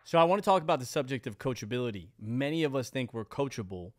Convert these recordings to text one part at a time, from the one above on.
So I want to talk about the subject of coachability. Many of us think we're coachable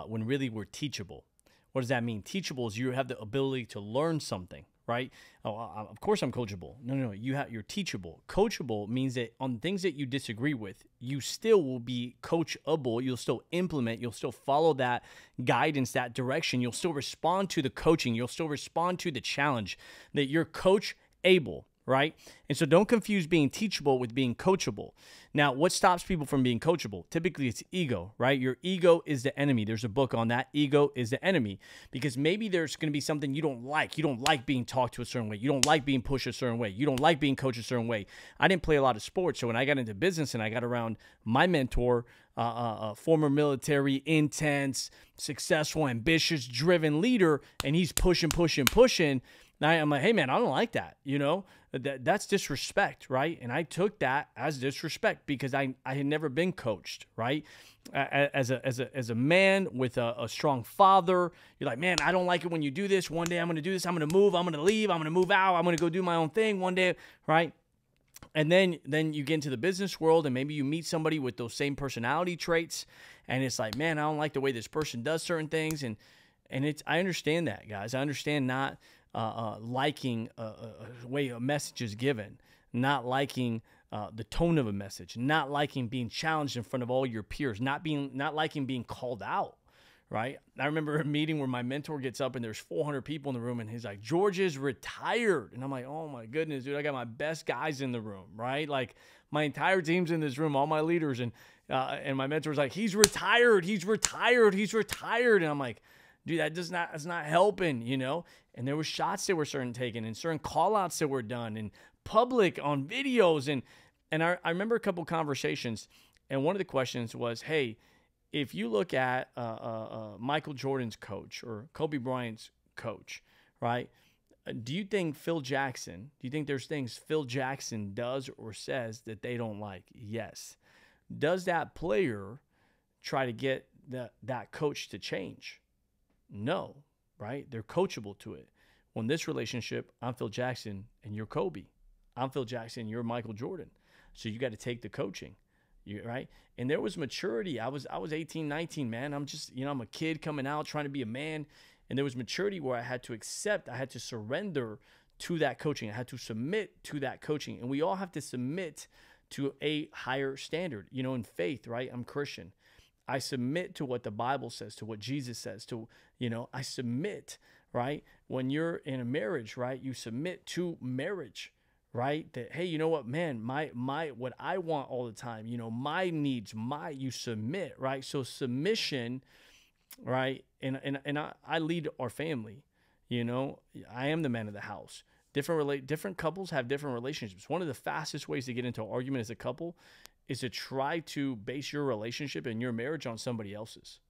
when really we're teachable. What does that mean? Teachable is you have the ability to learn something, right? Oh, of course I'm coachable. No. You're teachable. Coachable means that on things that you disagree with, you still will be coachable. You'll still implement. You'll still follow that guidance, that direction. You'll still respond to the coaching. You'll still respond to the challenge. That you're coachable. Right? And so don't confuse being teachable with being coachable. Now, what stops people from being coachable? Typically, it's ego, right? Your ego is the enemy. There's a book on that. Ego is the enemy. Because maybe there's going to be something you don't like. You don't like being talked to a certain way. You don't like being pushed a certain way. You don't like being coached a certain way. I didn't play a lot of sports. So when I got into business and I got around my mentor, former military, intense, successful, ambitious, driven leader, and he's pushing. I'm like, hey, man, I don't like that. That's disrespect, right? And I took that as disrespect because I had never been coached, right? As a man with a strong father, you're like, man, I don't like it when you do this. One day I'm going to do this. I'm going to move. I'm going to leave. I'm going to move out. I'm going to go do my own thing one day, right? And then you get into the business world and maybe you meet somebody with those same personality traits. And it's like, man, I don't like the way this person does certain things. And I understand that, guys. I understand not liking a way a message is given, not liking the tone of a message, not liking being challenged in front of all your peers, not liking being called out, right? I remember a meeting where my mentor gets up and there's 400 people in the room and he's like, George is retired. And I'm like, oh my goodness, dude, I got my best guys in the room, right? Like my entire team's in this room, all my leaders. And my mentor's like, he's retired. And I'm like, dude, that's not helping, And there were shots that were taken and certain call-outs that were done in public on videos. And I remember a couple conversations, and one of the questions was, hey, if you look at Michael Jordan's coach or Kobe Bryant's coach, right, do you think there's things Phil Jackson does or says that they don't like? Yes. Does that player try to get that coach to change? No, right? They're coachable to it. Well, in this relationship, I'm Phil Jackson and you're Kobe. I'm Phil Jackson, you're Michael Jordan. So you got to take the coaching, right? And there was maturity. I was 18, 19, man. I'm just, I'm a kid coming out trying to be a man. And there was maturity where I had to accept, I had to surrender to that coaching. I had to submit to that coaching. And we all have to submit to a higher standard, in faith, right? I'm Christian. I submit to what the Bible says, to what Jesus says, I submit, right? When you're in a marriage, right, you submit to marriage, right? That, hey, you know what, man, my what I want all the time, my needs, you submit, right? So submission, right? And I lead our family, I am the man of the house. Different couples have different relationships. One of the fastest ways to get into an argument as a couple is to try to base your relationship and your marriage on somebody else's.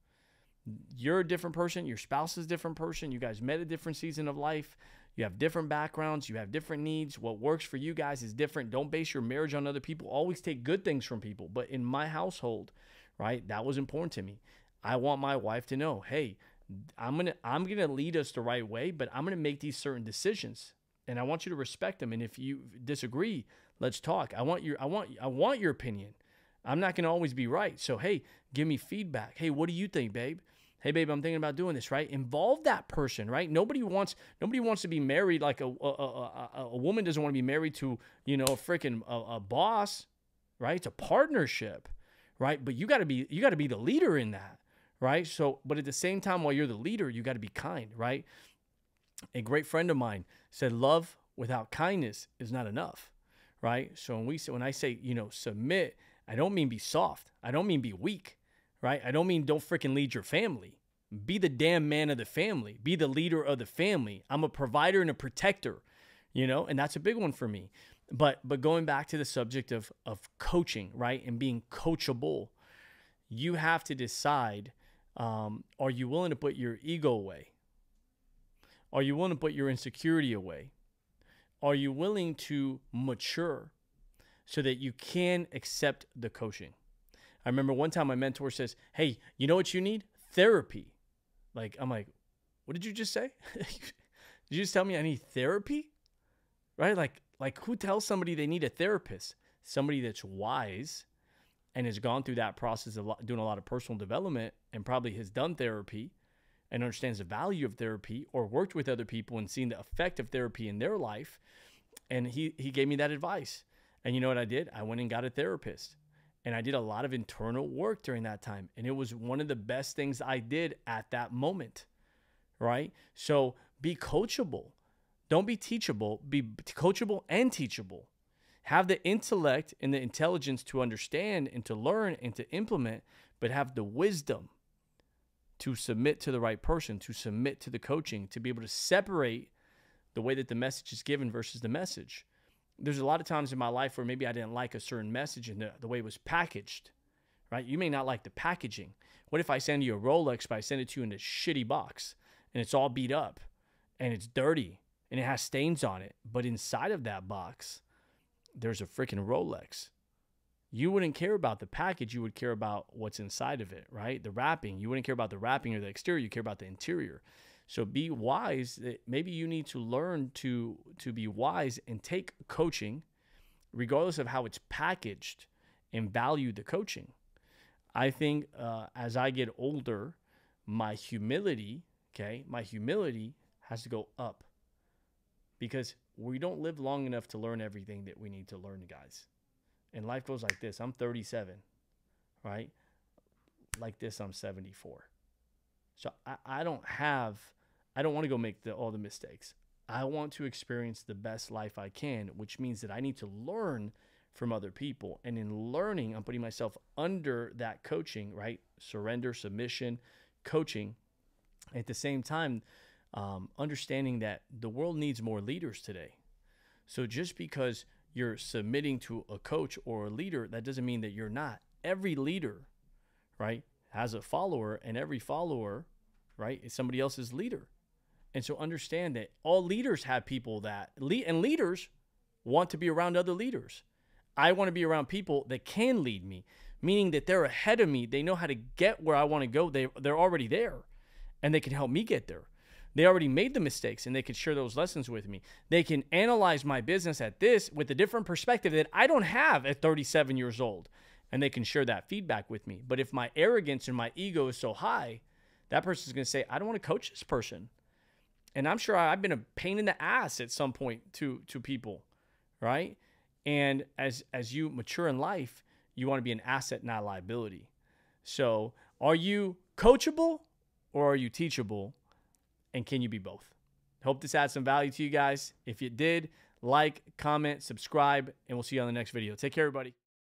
You're a different person. Your spouse is a different person. You guys met a different season of life. You have different backgrounds. You have different needs. What works for you guys is different. Don't base your marriage on other people. Always take good things from people. But in my household, right, that was important to me. I want my wife to know, hey, I'm gonna lead us the right way, but I'm gonna make these certain decisions. And I want you to respect them. And if you disagree, let's talk. I want your opinion. I'm not going to always be right. So, hey, give me feedback. Hey, what do you think, babe? Hey, babe, I'm thinking about doing this, right? Involve that person, right? Nobody wants to be married like a woman doesn't want to be married to, a boss, right? It's a partnership, right? But you got to be the leader in that, right? So, but at the same time, while you're the leader, you got to be kind, right? A great friend of mine said, love without kindness is not enough, right? So when I say, submit, I don't mean be soft. I don't mean be weak, right? I don't mean don't freaking lead your family. Be the damn man of the family. Be the leader of the family. I'm a provider and a protector, and that's a big one for me. But going back to the subject of coaching, right, and being coachable, you have to decide, are you willing to put your ego away? Are you willing to put your insecurity away? Are you willing to mature so that you can accept the coaching? I remember one time my mentor says, hey, you know what you need? Therapy. I'm like, what did you just say? Did you just tell me I need therapy? Right? Like who tells somebody they need a therapist? Somebody that's wise, and has gone through that process of doing a lot of personal development and probably has done therapy and understands the value of therapy or worked with other people and seen the effect of therapy in their life. And he gave me that advice. And you know what I did? I went and got a therapist. And I did a lot of internal work during that time. And it was one of the best things I did at that moment, right? So be coachable. Don't be teachable. Be coachable and teachable. Have the intellect and the intelligence to understand and to learn and to implement, but have the wisdom to submit to the right person, to submit to the coaching, to be able to separate the way that the message is given versus the message. There's a lot of times in my life where maybe I didn't like a certain message and the way it was packaged, right? You may not like the packaging. What if I send you a Rolex, but I send it to you in a shitty box and it's all beat up and it's dirty and it has stains on it, but inside of that box, there's a freaking Rolex. You wouldn't care about the package. You would care about what's inside of it, right? The wrapping. You wouldn't care about the wrapping or the exterior. You care about the interior. So be wise. Maybe you need to learn to be wise and take coaching, regardless of how it's packaged, and value the coaching. I think as I get older, my humility has to go up, because we don't live long enough to learn everything that we need to learn, guys. And life goes like this. I'm 37, right? Like this, I'm 74. So I don't want to go make all the mistakes. I want to experience the best life I can, which means that I need to learn from other people. And in learning, I'm putting myself under that coaching, right? Surrender, submission, coaching. At the same time, understanding that the world needs more leaders today. So just because you're submitting to a coach or a leader, that doesn't mean that you're not. Every leader, right, has a follower, and every follower, right, is somebody else's leader. And so understand that all leaders have people that and leaders want to be around other leaders. I want to be around people that can lead me, meaning that they're ahead of me. They know how to get where I want to go. They're already there, and they can help me get there. They already made the mistakes, and they can share those lessons with me. They can analyze my business at this with a different perspective that I don't have at 37 years old, and they can share that feedback with me. But if my arrogance and my ego is so high, that person's going to say, I don't want to coach this person. And I'm sure I've been a pain in the ass at some point to people, right? And as you mature in life, you want to be an asset, not a liability. So are you coachable or are you teachable? And can you be both? Hope this adds some value to you guys. If it did, like, comment, subscribe, and we'll see you on the next video. Take care, everybody.